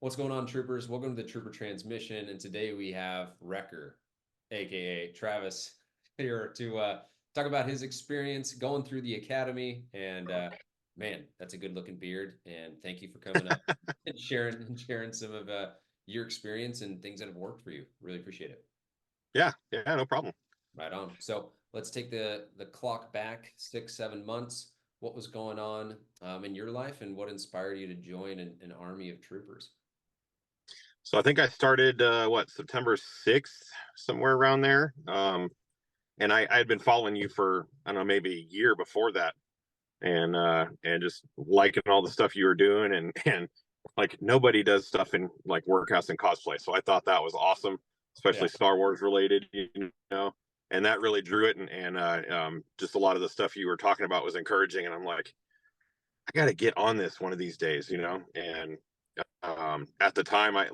What's going on, troopers? Welcome to the Trooper Transmission. And today we have Wrecker, aka Travis, here to talk about his experience going through the academy. And man, that's a good looking beard. And thank you for coming up and sharing some of your experience and things that have worked for you. Really appreciate it. Yeah, yeah, no problem. Right on. So let's take the clock back 6, 7 months. What was going on in your life, and what inspired you to join an army of troopers? So I think I started September 6th, somewhere around there. And I had been following you for I don't know, maybe a year before that, and just liking all the stuff you were doing, and like nobody does stuff in like workouts and cosplay. So I thought that was awesome, Yeah. especially Star Wars related, and that really drew it, and just a lot of the stuff you were talking about was encouraging, and I'm like, I got to get on this one of these days. And at the time, I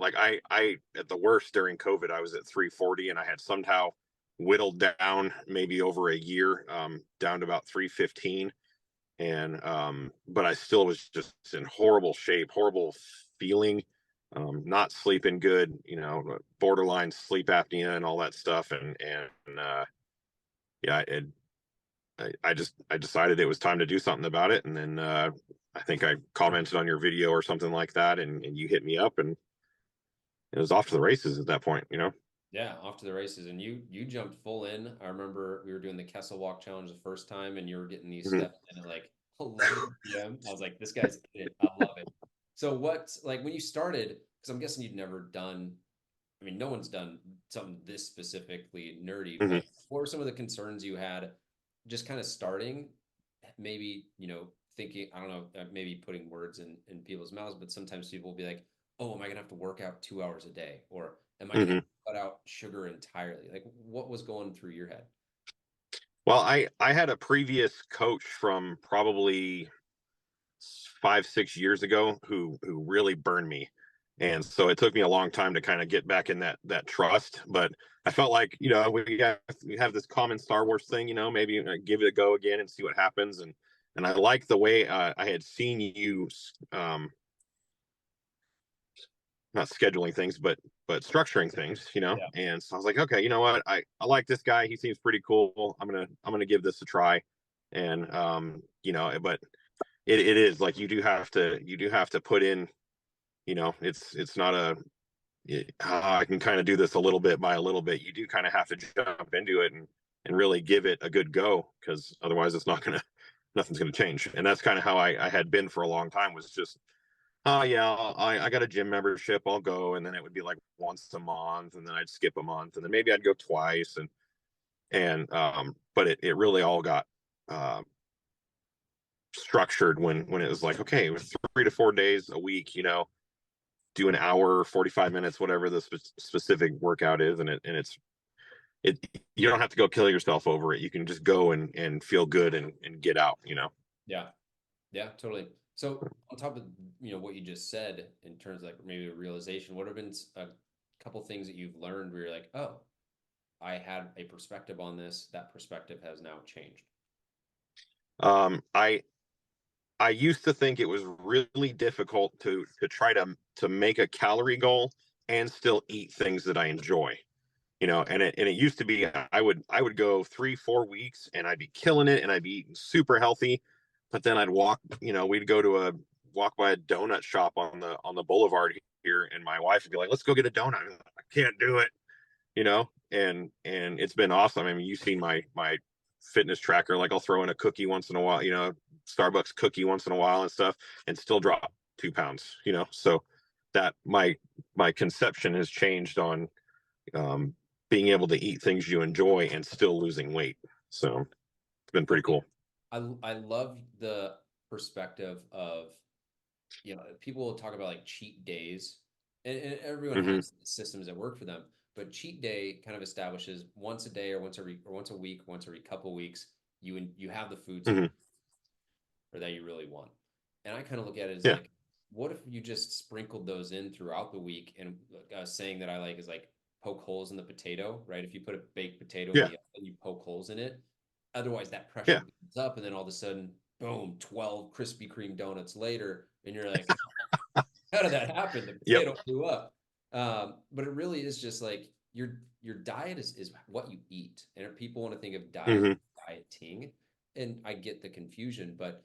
at the worst during COVID, I was at 340, and I had somehow whittled down maybe over a year, down to about 315. And but I still was just in horrible shape, horrible feeling, not sleeping good, borderline sleep apnea and all that stuff. And yeah, I decided it was time to do something about it. And then I think I commented on your video or something like that, and you hit me up, and it was off to the races at that point. Yeah, off to the races. And you jumped full in. I remember we were doing the Kessel Walk challenge the first time, and you were getting these Mhm. steps in at like 11 p.m. I was like, this guy's in it. I love it. So what, like when you started, because I'm guessing you'd never done, I mean, no one's done something this specifically nerdy, Mhm. but what were some of the concerns you had just kind of starting? Maybe, thinking, I don't know, maybe putting words in people's mouths, but sometimes people will be like, oh, am I gonna have to work out 2 hours a day? Or am I gonna have Mhm. to cut out sugar entirely? Like, what was going through your head? Well, I had a previous coach from probably 5 6 years ago who really burned me, and so it took me a long time to kind of get back in that trust. But I felt like we have this common Star Wars thing, maybe give it a go again and see what happens. And I like the way I had seen you, um, not scheduling things, but structuring things. Yeah. And so I was like, okay, you know what, I like this guy, he seems pretty cool, I'm gonna give this a try. And but it is like you do have to put in, it's not I can kind of do this a little bit by a little bit. You do kind of have to jump into it and really give it a good go, because otherwise it's not gonna nothing's gonna change. And that's kind of how I had been for a long time, was just, oh yeah, I got a gym membership, I'll go. And then it would be like once a month, and then I'd skip a month, and then maybe I'd go twice. And but it really all got uh, structured when it was like, okay, it was 3 to 4 days a week, do an hour, 45 minutes, whatever the specific workout is. And it's you don't have to go kill yourself over it. You can just go and feel good and get out. Yeah. Yeah, totally. So on top of what you just said in terms of like maybe a realization, what have been a couple things that you've learned where you're like, oh, I had a perspective on this. That perspective has now changed. I used to think it was really difficult to try to make a calorie goal and still eat things that I enjoy. And it used to be, I would go 3 4 weeks and I'd be killing it and I'd be eating super healthy. But then I'd we'd go to a walk by a donut shop on the boulevard here, and my wife would be like, let's go get a donut. I can't do it, and it's been awesome. I mean, you've seen my fitness tracker. Like, I'll throw in a cookie once in a while, Starbucks cookie once in a while and stuff, and still drop 2 pounds. So that my conception has changed on, um, being able to eat things you enjoy and still losing weight. So it's been pretty Totally. cool. I love the perspective of, people will talk about like cheat days, and everyone Hmm. has systems that work for them. But cheat day kind of establishes once a day or once a week, once every couple weeks, you have the foods that you Hmm. or that you really want. And I kind of look at it as Yeah. like, what if you just sprinkled those in throughout the week? And a saying that I like is like poke holes in the potato, right? If you put a baked potato in Yeah. the oven, you poke holes in it. Otherwise, that pressure Yeah. builds up, and then all of a sudden, boom, 12 Krispy Kreme donuts later, and you're like, how did that happen? The Yep. potato blew up. But it really is just like your diet is what you eat. And if people want to think of Hmm. dieting, and I get the confusion, but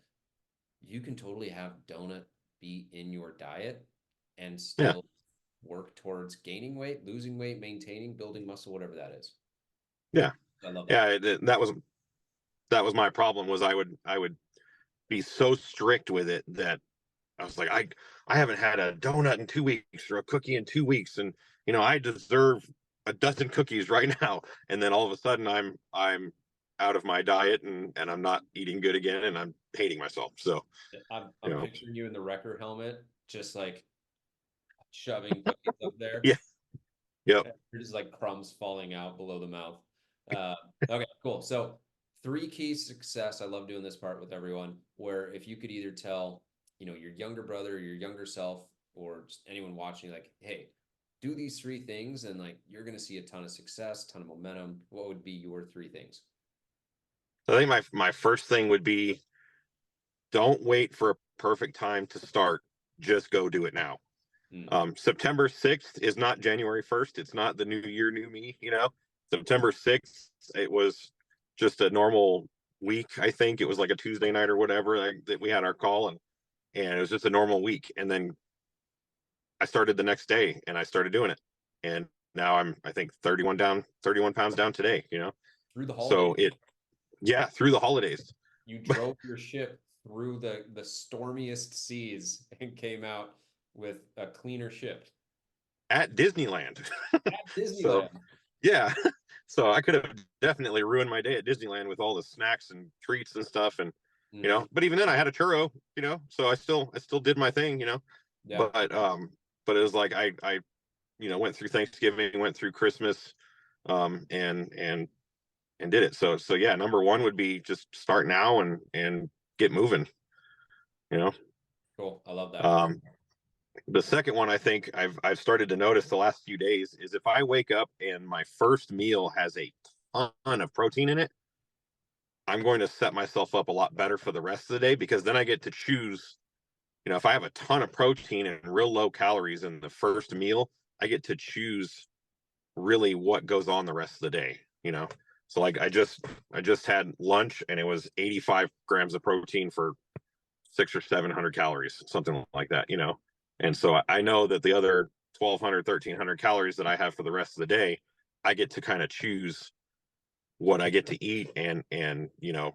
you can totally have donut be in your diet and Yeah. still work towards gaining weight, losing weight, maintaining, building muscle, whatever that is. Yeah. I love that. Yeah. That was my problem was I would be so strict with it that I was like, I haven't had a donut in 2 weeks or a cookie in 2 weeks, and I deserve a dozen cookies right now. And then all of a sudden, I'm out of my diet and I'm not eating good again, and I'm hating myself. So you I'm know, picturing you in the wrecker helmet, just like shoving cookies up there. yeah, yep. They're just like crumbs falling out below the mouth. Uh, okay, cool. So three keys to success. I love doing this part with everyone, where if you could either tell, your younger brother, your younger self, or just anyone watching, like, hey, do these three things, and like you're gonna see a ton of success, ton of momentum. What would be your three things? I think my first thing would be don't wait for a perfect time to start. Just go do it now. Mm, September 6th is not January 1st. It's not the new year, new me. September 6th, it was just a normal week. I think it was like a Tuesday night or whatever that we had our call, and it was just a normal week. And then I started the next day and I started doing it. And now I think 31 pounds down today. through the holidays, So yeah, through the holidays you drove your ship through the stormiest seas and came out with a cleaner ship at Disneyland. at So Disneyland. yeah, so I could have definitely ruined my day at Disneyland with all the snacks and treats and stuff, and Mhm. but even then I had a churro. So I still did my thing. Yeah, But it was like I went through Thanksgiving, went through Christmas, and did it. So yeah, number one would be just start now and get moving. You know. cool. I love that. Um, the second one I think I've started to notice the last few days is if I wake up and my first meal has a ton of protein in it, I'm going to set myself up a lot better for the rest of the day because then I get to choose. If I have a ton of protein and real low calories in the first meal, I get to choose really what goes on the rest of the day. So like I just had lunch and it was 85 grams of protein for 600 or 700 calories, something like that. And so I know that the other 1,200, 1,300 calories that I have for the rest of the day, I get to kind of choose what I get to eat, and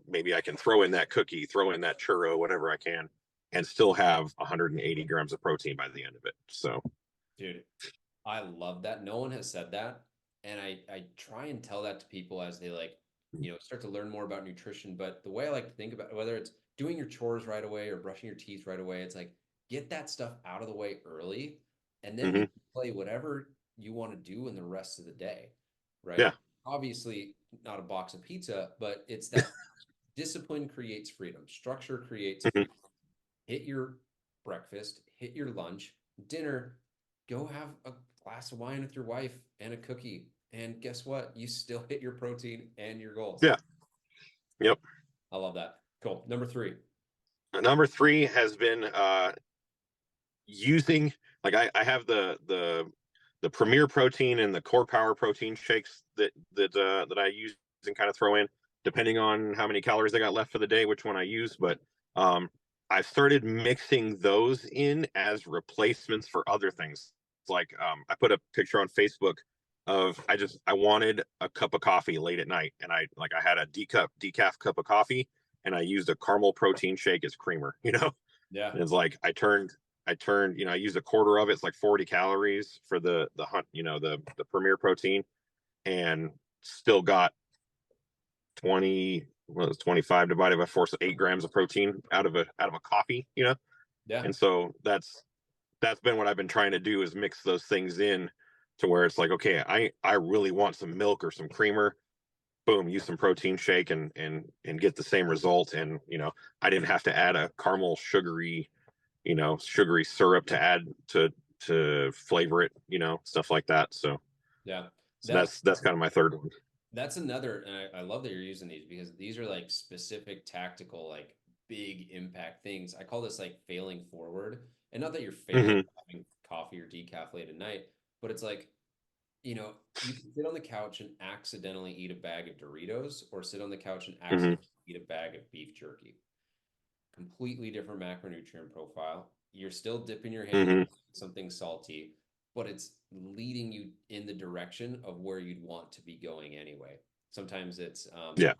maybe I can throw in that cookie, throw in that churro, whatever I can, and still have 180 grams of protein by the end of it. So Dude, I love that. No one has said that. And I try and tell that to people as they like, start to learn more about nutrition. But the way I like to think about it, whether it's doing your chores right away or brushing your teeth right away, it's like get that stuff out of the way early, and then you mhm. can play whatever you want to do in the rest of the day, right? Yeah, Obviously, not a box of pizza, but it's that discipline creates freedom, structure creates mhm. freedom. Hit your breakfast, hit your lunch, dinner, go have a glass of wine with your wife and a cookie. And guess what? You still hit your protein and your goals. Yeah, yep. I love that. Cool. Number three. Number three has been using, like I have the Premier Protein and the Core Power protein shakes that I use and kind of throw in depending on how many calories I got left for the day, which one I use. But um, I've started mixing those in as replacements for other things. It's like I put a picture on Facebook of I wanted a cup of coffee late at night, and I had a decaf cup of coffee, and I used a caramel protein shake as creamer. Yeah. And it's like I used a quarter of it. It's like 40 calories for the hunt, the Premier Protein, and still got 20. Well, it's 25 divided by 4, so 8 grams of protein out of a coffee. Yeah. And so that's been what I've been trying to do is mix those things in to where it's like, okay, I really want some milk or some creamer. Boom, use some protein shake and get the same result. And I didn't have to add a caramel sugary syrup to add to flavor it, stuff like that. So Yeah. so That's that's kind of my third one. that's another, and I love that you're using these because these are like specific tactical, like big impact things. I call this like failing forward. And not that you're failing Hmm. having coffee or decaf late at night, but it's like, you can sit on the couch and accidentally eat a bag of Doritos or sit on the couch and Hmm. accidentally eat a bag of beef jerky. Completely different macronutrient profile. You're still dipping your hand in Hmm. something salty, but it's leading you in the direction of where you'd want to be going anyway. Sometimes it's, Yeah.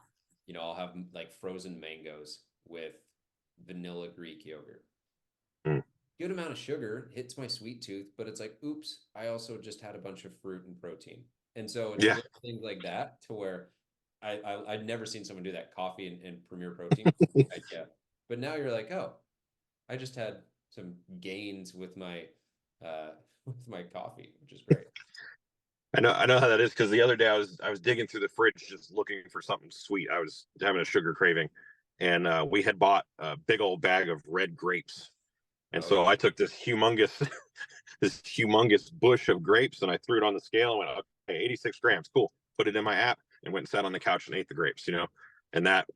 I'll have like frozen mangoes with vanilla Greek yogurt. Mm. Good amount of sugar hits my sweet tooth, but it's like, oops, I also just had a bunch of fruit and protein. And so it's Yeah. little things like that to where I'd never seen someone do that coffee and Premier Protein. Yeah. But now you're like, oh, I just had some gains with my uh with my coffee, which is great. I know how that is because the other day I was digging through the fridge just looking for something sweet. I was having a sugar craving, and we had bought a big old bag of red grapes, and Oh yeah. so I took this humongous this humongous bush of grapes and I threw it on the scale and went, okay, 86 grams, cool. Put it in my app and went and sat on the couch and ate the grapes, and that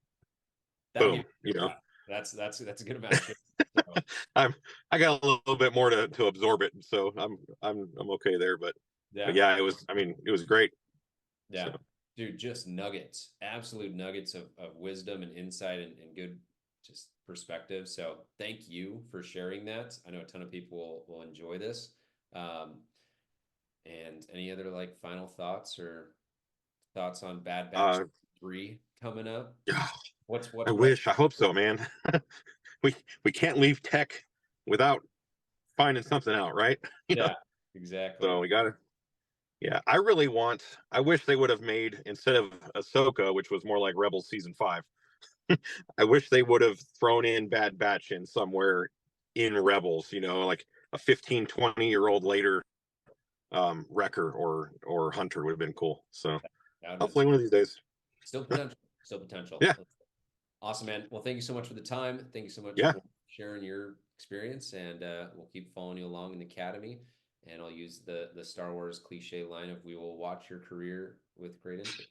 That'll give boom, you that's a good amount of sugar. So I'm I got a little bit more to absorb it, so I'm okay there. But yeah. yeah, it was. I mean, it was great. Yeah. So Dude, just nuggets, absolute nuggets of wisdom and insight and good just perspective. So thank you for sharing that. I know a ton of people will enjoy this. Um, and any other like final thoughts or thoughts on Bad Batch uh, 3 coming up? yeah, What's I right? wish. I hope so, man. we we can't leave tech without finding something out, right? you know. Yeah, exactly. So we gotta. Yeah, I really want. I wish they would have made instead of Ahsoka, which was more like Rebels season 5. I wish they would have thrown in Bad Batch in somewhere in Rebels. Like a 15, 20 year old later, Wrecker or Hunter would have been cool. So That would have been hopefully one of these days. still potential. Still potential. Yeah, Awesome, man. Well, thank you so much for the time. Thank you so much yeah. for sharing your experience, and we'll keep following you along in the academy. And I'll use the Star Wars cliche line of "We will watch your career with great interest."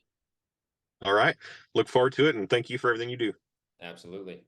All right. Look forward to it, and thank you for everything you do. Absolutely.